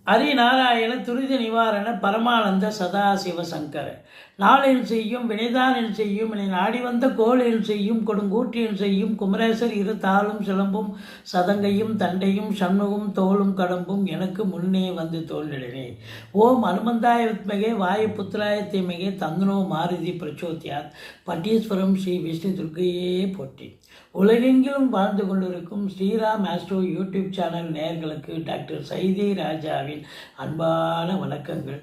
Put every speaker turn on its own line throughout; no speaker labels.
ஹரிநாராயண துரித நிவாரண பரமானந்த சதாசிவ சங்கர நாளில் செய்யும் வினைதானில் செய்யும் இனி நாடி வந்த கோளில் செய்யும் கொடுங்கூற்றில் செய்யும் குமரேசர் இரு தாளும் சிலம்பும் சதங்கையும் தண்டையும் சண்முகும் தோளும் கடம்பும் எனக்கு முன்னே வந்து தோன்றினே. ஓம் அனுமந்தாய வித்மகே வாயு புத்திராய தீமகே தந்தனோ மாருதி பிரச்சோத்யாத் பட்டீஸ்வரம் ஸ்ரீ விஷ்ணு துர்க்கையே போற்றி. உலகெங்கிலும் வாழ்ந்து கொண்டிருக்கும் ஸ்ரீராம் ஆஸ்ட்ரோ யூடியூப் சேனல் நேயர்களுக்கு டாக்டர் சைதி ராஜாவின் அன்பான வணக்கங்கள்.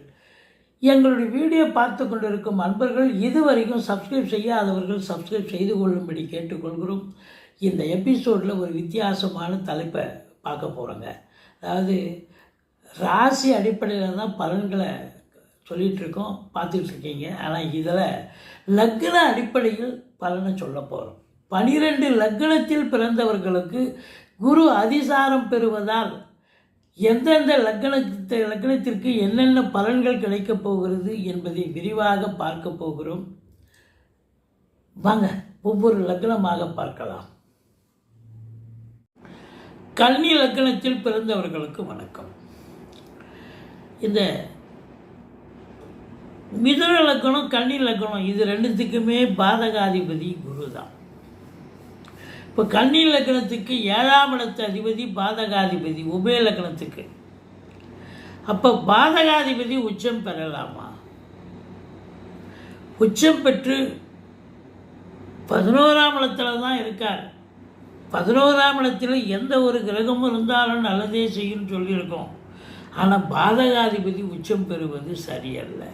எங்களுடைய வீடியோ பார்த்து கொண்டிருக்கும் அன்பர்கள் இதுவரைக்கும் சப்ஸ்கிரைப் செய்யாதவர்கள் சப்ஸ்கிரைப் செய்து கொள்ளும்படி கேட்டுக்கொள்கிறோம். இந்த எபிசோடில் ஒரு வித்தியாசமான தலைப்பை பார்க்க போகிறோங்க. அதாவது ராசி அடிப்படையில் தான் பலன்களை சொல்லிகிட்ருக்கோம், பார்த்துட்ருக்கீங்க. ஆனால் இதில் லக்ன அடிப்படையில் பலனை சொல்ல போகிறோம். 12 லக்னத்தில் பிறந்தவர்களுக்கு குரு அதிசாரம் பெறுவதால் எந்தெந்த லக்னத்திற்கு என்னென்ன பலன்கள் கிடைக்கப் போகிறது என்பதை விரிவாக பார்க்க போகிறோம். வாங்க ஒவ்வொரு லக்னமாக பார்க்கலாம். கன்னி லக்னத்தில் பிறந்தவர்களுக்கு வணக்கம். இந்த மிதுன லக்னம் கன்னி லக்னம் இது ரெண்டுத்துக்குமே பாதகாதிபதி குரு தான். இப்போ கன்னி லக்னத்துக்கு 7ஆம் இடத்து அதிபதி பாதகாதிபதி உபய லக்னத்துக்கு. அப்போ பாதகாதிபதி உச்சம் பெறலாமா? உச்சம் பெற்று 11ஆம் இடத்துல தான் இருக்கார். 11ஆம் இடத்துல எந்த ஒரு கிரகமும் இருந்தாலும் நல்லதே செய்யும்னு சொல்லியிருக்கோம். ஆனால் பாதகாதிபதி உச்சம் பெறுவது சரியல்ல.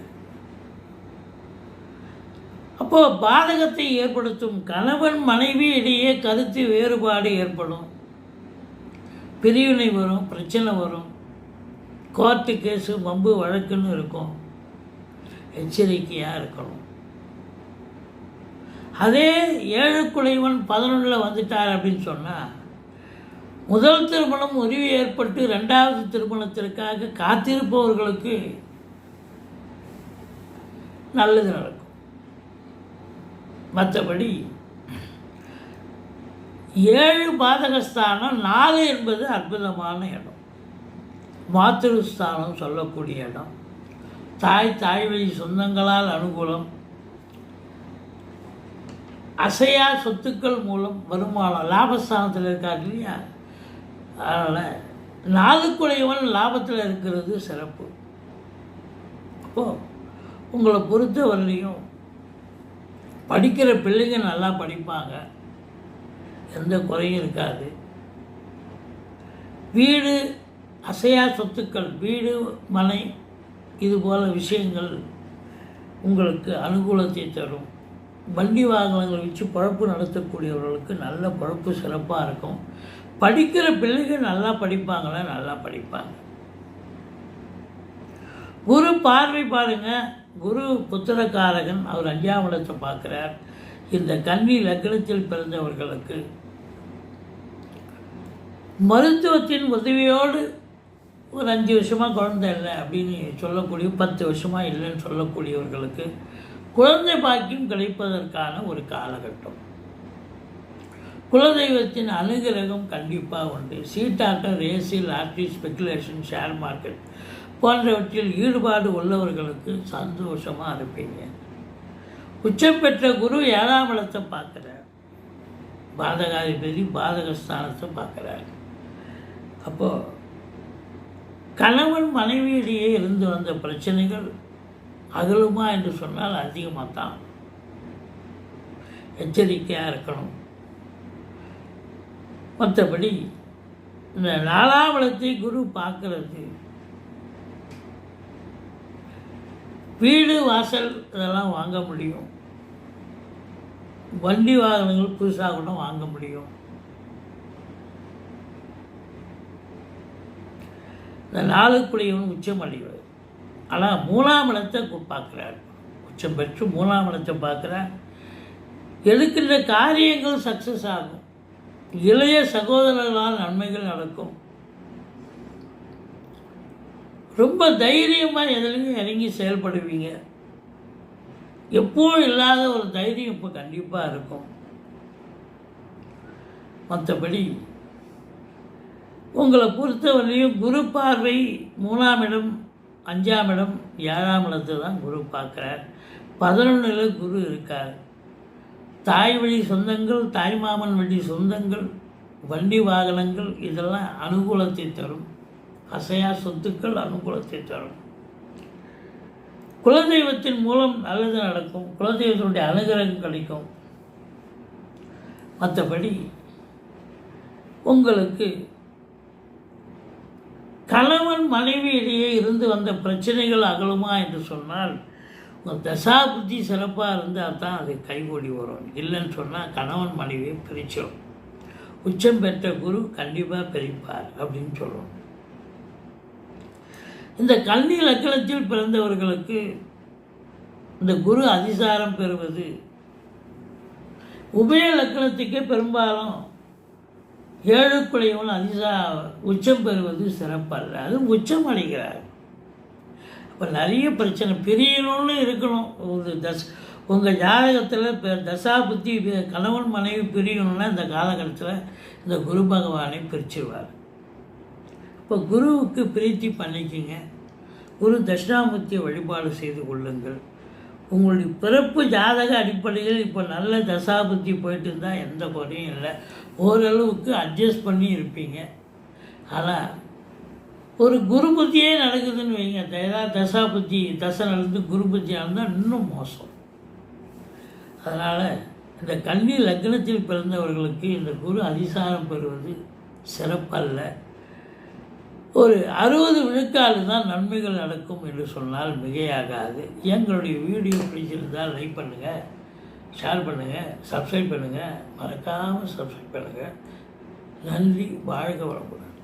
அப்போது பாதகத்தை ஏற்படுத்தும் கணவன் மனைவி இடையே கருத்து வேறுபாடு ஏற்படும், பிரிவினை வரும், பிரச்சனை வரும், கோர்ட்டு கேஸு வம்பு வழக்குன்னு இருக்கும். எச்சரிக்கையாக இருக்கணும். அதே 7 குடைவன் 11 வந்துட்டார் அப்படின்னு சொன்னால் முதல் திருமணம் முறிவு ஏற்பட்டு 2வது திருமணத்திற்காக காத்திருப்பவர்களுக்கு நல்லது நடக்கும். மற்றபடி 7 பாதகஸ்தானம், 4 என்பது அற்புதமான இடம், மாத்திருஸ்தானம் சொல்லக்கூடிய இடம். தாய் வழி சொந்தங்களால் அனுகூலம், அசையா சொத்துக்கள் மூலம் வருமானம், லாபஸ்தானத்தில் இருக்காரு இல்லையா. அதனால் 4 குடையவன் லாபத்தில் இருக்கிறது சிறப்பு. அப்போது உங்களை பொறுத்த வரலையும் படிக்கிற பிள்ளைங்க நல்லா படிப்பாங்க, எந்த குறையும் இருக்காது. வீடு, அசையா சொத்துக்கள், வீடு மனை இது போல் விஷயங்கள் உங்களுக்கு அனுகூலத்தை தரும். வண்டி வாகனங்கள் வச்சு பழப்பு நடத்தக்கூடியவர்களுக்கு நல்ல பழப்பு சிறப்பாக இருக்கும். படிக்கிற பிள்ளைகள் நல்லா படிப்பாங்களா? நல்லா படிப்பாங்க. குரு பார்வை பாருங்கள். குரு புத்திரக்காரகன், அவர் 5ஆம் இடத்தை பார்க்குறார். இந்த கன்னி லக்னத்தில் பிறந்தவர்களுக்கு மருத்துவத்தின் உதவியோடு ஒரு 5 வருஷமாக குழந்தை இல்லை அப்படின்னு சொல்லக்கூடிய, 10 வருஷமாக இல்லைன்னு சொல்லக்கூடியவர்களுக்கு குழந்தை பாக்கியம் கிடைப்பதற்கான ஒரு காலகட்டம். குலதெய்வத்தின் அனுகிரகம் கண்டிப்பாக உண்டு. சீட்டாட்டம், ரேசி, லாட்ரி, ஸ்பெகுலேஷன், ஷேர் மார்க்கெட் போன்றவற்றில் ஈடுபாடு உள்ளவர்களுக்கு சந்தோஷமாக இருப்பீங்க. உச்சம் பெற்ற குரு 7ஆம் இடத்தை பார்க்குறார். பாதகாதிபதி பாதகஸ்தானத்தை பார்க்குறார். அப்போது கணவன் மனைவியிடையே இருந்து வந்த பிரச்சனைகள் அகலுமா என்று சொன்னால் அதிகமாக தான். எச்சரிக்கையாக இருக்கணும். மற்றபடி இந்த 4ஆம் இடத்தை குரு பார்க்கறது வீடு வாசல் இதெல்லாம் வாங்க முடியும். வண்டி வாகனங்கள் புதுசாக கூட வாங்க முடியும். இந்த 4 குடையவன் உச்சம் அடைவார். ஆனால் 3ஆம் இடத்தை பார்க்குறார். உச்சம் பெற்று 3ஆம் இடத்தை பார்க்குறார். எடுக்கின்ற காரியங்கள் சக்ஸஸ் ஆகும். இளைய சகோதரர்களால் நன்மைகள் நடக்கும். ரொம்ப தைரியமாக எதுலையும் இறங்கி செயல்படுவீங்க. எப்போவும் இல்லாத ஒரு தைரியம் இப்போ கண்டிப்பாக இருக்கும். மற்றபடி உங்களை பொறுத்தவரையும் குரு பார்வை 3ஆம் இடம் 5ஆம் இடம் 7ஆம் இடத்தை தான் குரு பார்க்குறார். 11ல் குரு இருக்கார். தாய் வழி சொந்தங்கள், தாய்மாமன் வழி சொந்தங்கள், வண்டி வாகனங்கள் இதெல்லாம் அனுகூலத்தை தரும். அசையா சொத்துக்கள் அனுகூலத்தை தரும். குலதெய்வத்தின் மூலம் நல்லது நடக்கும். குலதெய்வத்தினுடைய அனுகிரகம் கிடைக்கும். மற்றபடி உங்களுக்கு கணவன் மனைவி இடையே இருந்து வந்த பிரச்சனைகள் அகலுமா என்று சொன்னால் உங்கள் தசா புத்தி சிறப்பாக இருந்தால் தான் அது கைகூடி வரும். இல்லைன்னு சொன்னால் கணவன் மனைவியை பிரிச்சிடும். உச்சம் பெற்ற குரு கண்டிப்பாக பிரிப்பார் அப்படின்னு சொல்லுவோம். இந்த கன்னி லக்னத்தில் பிறந்தவர்களுக்கு இந்த குரு அதிசாரம் பெறுவது உபய லக்னத்துக்கே பெரும்பாலும் 7க்குடையவன் உச்சம் பெறுவது சிறப்பல்ல. அது உச்சம் அடைகிறார். அப்போ நிறைய பிரச்சனை பிரியணும்னு இருக்கணும். உங்கள் ஜாதகத்தில் தசா புத்தி கணவன் மனைவி பிரியணும்னா இந்த காலகட்டத்தில் இந்த குரு பகவானை பிரிச்சிருவார். இப்போ குருவுக்கு பிரீத்தி பண்ணிக்கிங்க. குரு தட்சிணாமூர்த்தியை வழிபாடு செய்து கொள்ளுங்கள். உங்களுடைய பிறப்பு ஜாதக அடிப்படையில் இப்போ நல்ல தசாபுத்தி போயிட்டு இருந்தால் எந்த குறையும் இல்லை. ஓரளவுக்கு அட்ஜஸ்ட் பண்ணி இருப்பீங்க. ஆனால் ஒரு குரு புத்தியே நடக்குதுன்னு வைங்க, தசாபுத்தி தசை நடந்து குரு புத்தியாக இருந்தால் இன்னும் மோசம். அதனால் இந்த கன்னி லக்னத்தில் பிறந்தவர்களுக்கு இந்த குரு அதிசாரம் பெறுவது சிறப்பல்ல. ஒரு 60 விழுக்காடு தான் நன்மைகள் நடக்கும் என்று சொன்னால் மிகையாகாது. எங்களுடைய வீடியோ பிடிச்சிருந்தால் லைக் பண்ணுங்கள், ஷேர் பண்ணுங்கள், சப்ஸ்கிரைப் பண்ணுங்கள். மறக்காமல் சப்ஸ்கிரைப் பண்ணுங்கள். நன்றி. வாழ்க வளமுடன்.